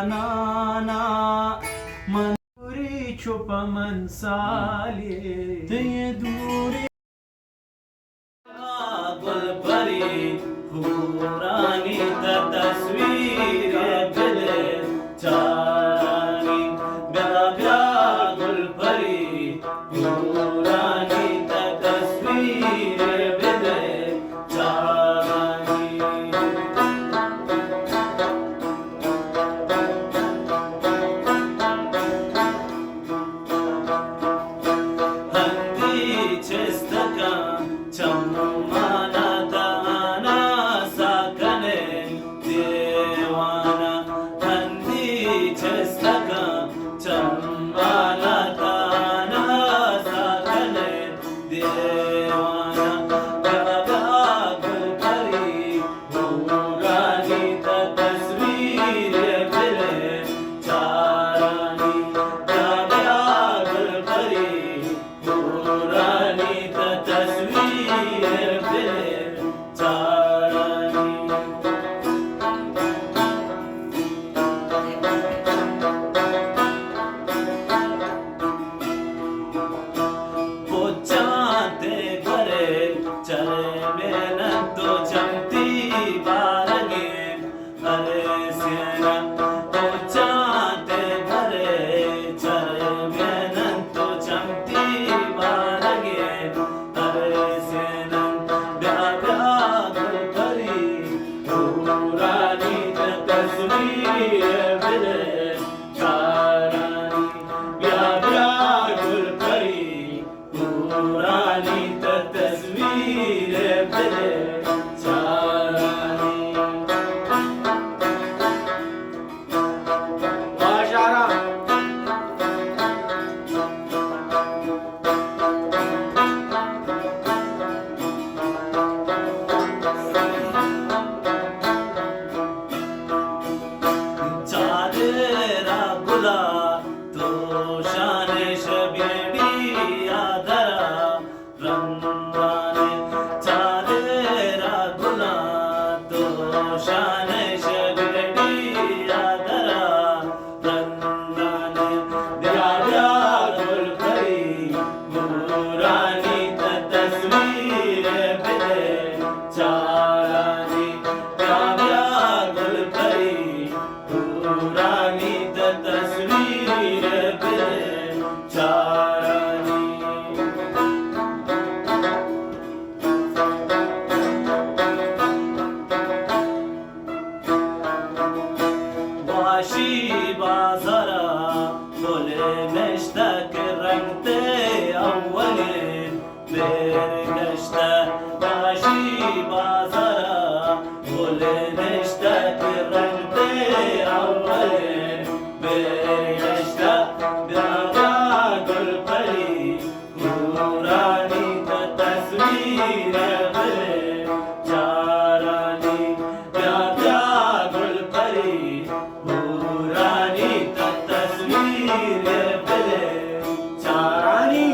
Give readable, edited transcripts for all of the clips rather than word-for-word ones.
زنانا منوری چوب من سالی تی دوری گل پری پورانی تا تصویر بده چارانی بیا بیا گل پری پورانی تا تصویر بده چارانی هندی چستکا چمانا دانا ساکنه دیوانا هندی چستکا چمانا دانا ساکنه دیوانا بابا گل پری بورانی تا تصویر بله چارانی بابا گل پری بورانی تا تصویر بله چارانی पोचाते घरे चले मेहनत तो चमती बारगे अरे सेना पोचाते घरे चले मेहनत तो चमती बारगे अरे सेना ब्या ब्या गुल परी पुरानी तस्वीर बिले चारानी ब्या ब्या गुल परी पुरानी तस्वीर बिले चारानी बाशारा चादरा बुला तो शाने शबेड़ी आदरा रंगाने चादरा बुला तो शाने शबेड़ी आदरा रंगाने दिया दिया गुल परी पुरानी तस्वीर बिले चारानी दिया दिया गुल परी पुरानी तस्वीर बिले चारानी वाशी बाजारा बोले मशतक रंगते अव्वले बेरगश्ता वाशी बाजारा बोले मशतक रंगते अव्वले बेरगश्ता ब्या गुल परी पुरानी तस्वीर बिले चारानी ब्या गुल परी पुरानी तस्वीर बिले चारानी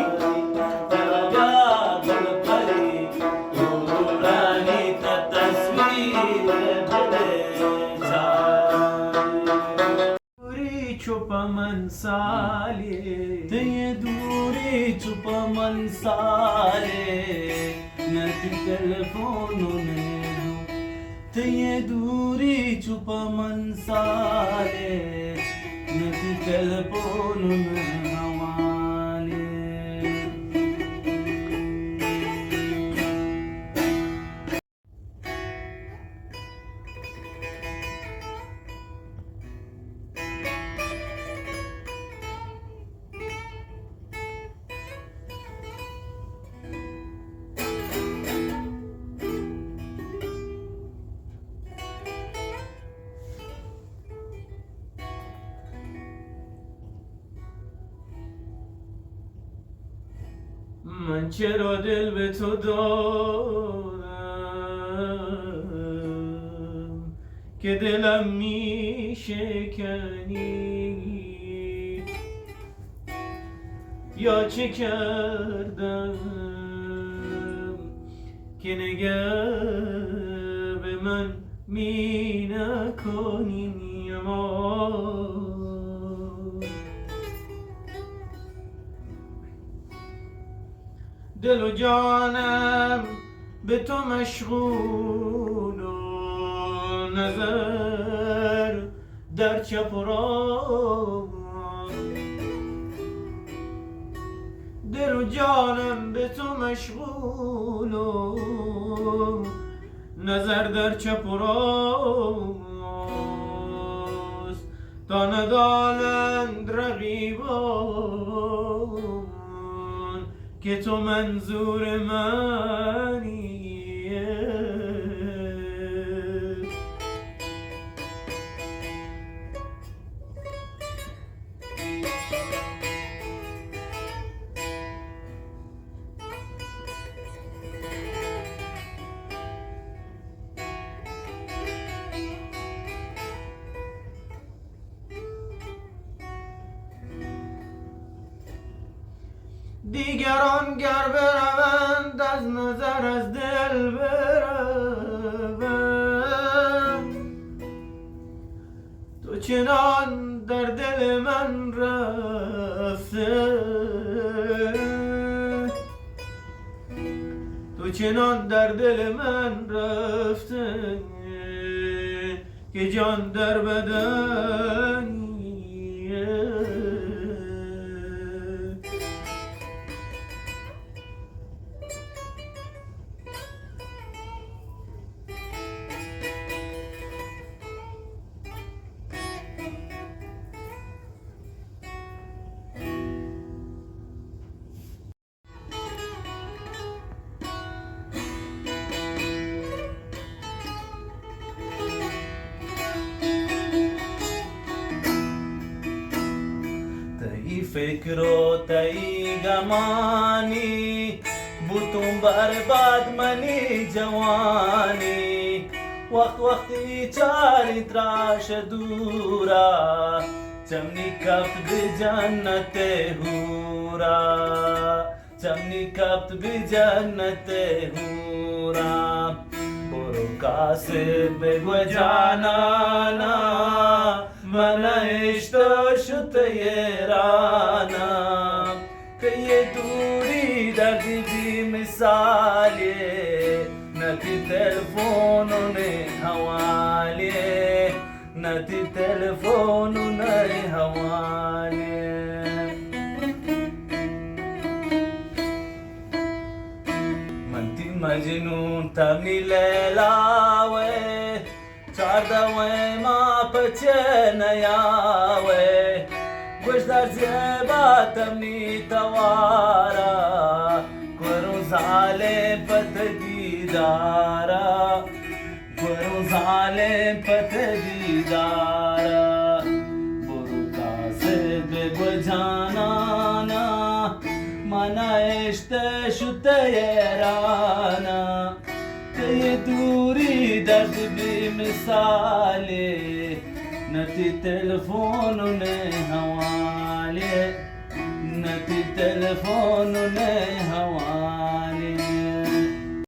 ब्या गुल परी पुरानी तस्वीर बिले चारानी दूरी छुप मन साले ते दूरी छुप मन साले नदी टेलीफोन ते दूरी छुप मन साले नदी टेलीफोन हवाले من چرا دل به تو دارم که دلم می شکنی یا چه کردم که نگه به من می نکنی اما دل و جانم به تو مشغول و نظر در چپ و راست. دل و جانم به تو مشغول و نظر در چپ و راست. تا ندانند رقیبان که تو منظور منی. دیگران گر بروند از نظر از دل بروند، تو چنان در دل من رفته، تو چنان در دل من رفته که جان در بدنی. فکرو تئی گمانی بوتم برباد منی جوانی. وقت وقتی چاری تراش دورا چمنی کفت به جنت هورا، چمنی کفت به جنت هورا. برو کاسب بگو جانانا من عشق شد یرانا، که یه دوری درد بی مثالی نتی تلفون و نه حوالی، نتی تلفون و نه حوالی. منتی مجنون تمنی لیلاوه چاردوی ما پچه نیاوه، گوش در زیباتم نی توارا کرو ظالم پت دیدارا، کرو ظالم پت دیدارا. برو کاسب بگو جانانا من عشق شد یرانا، که دوری درد بی مثالی نتی تلفون و نه حوالی، نتی تلفون و نه حوالی.